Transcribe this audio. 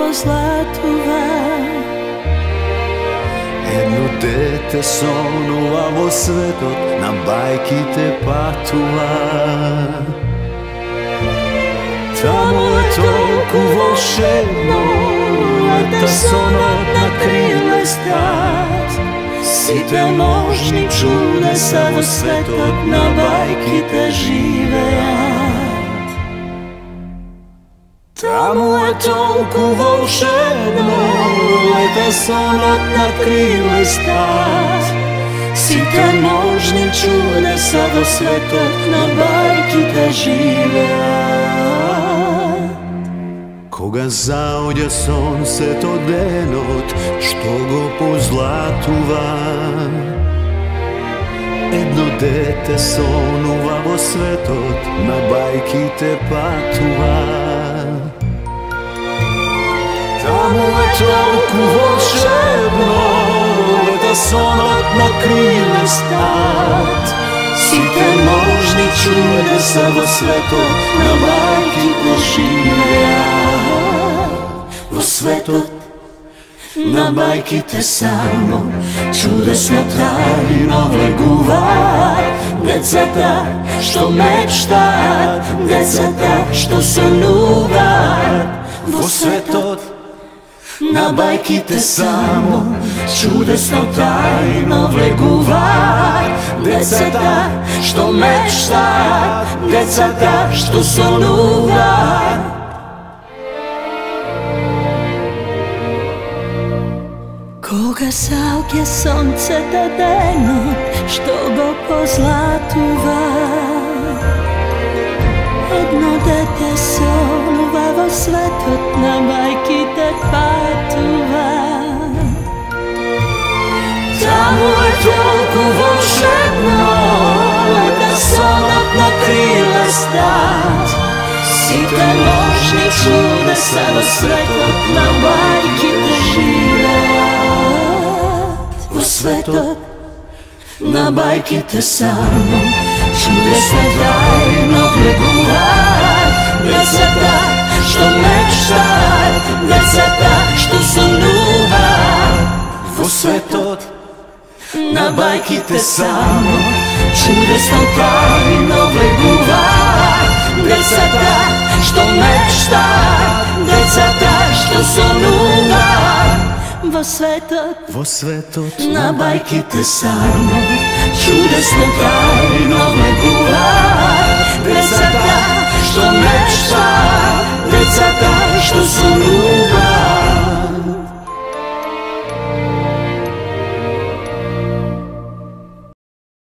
позлатува. Едно дете сонува во светот, на бајките патува. Таму е толку волшебно, лета сонот на крилестат. Сите можни чудеса во светот на бајките живеат. Таму е толку волшебно, лета сонот на крилестат. Сите можни чудеса во светот на бајките живеат. Кога заоѓа сонцето денот, што го позлатува, едно дете сонува во светот, на бајките патува. Таму е толку волшебно, лета сонот на крилестат. Сите можни чудеса во светот на бајките живеат. Во светот на бајките само чудесно трајно влегуваат. Децата што мечтаат, децата што сонуваат. Во светот на бајките само чудесно тајно влегуваат. Децата што мечтаат, децата што сонуваат. Кога заоѓа сонцето денот, што го позлатува, едно дете сонува во светот, на бајките патува. Таму е толку волшебно, лета сонот на крилестат. Сите можни чудеса во светот на бајките живеат. Во светот на бајките само чудесно тајно влегуваат. Децата што мечтаат, децата што сонуваат. Во светот на бајките само чудесно тајно влегуваат. Децата што мечтаат, децата што сонуваат. Во светот на бајките само чудесно тајно влегуваат. Децата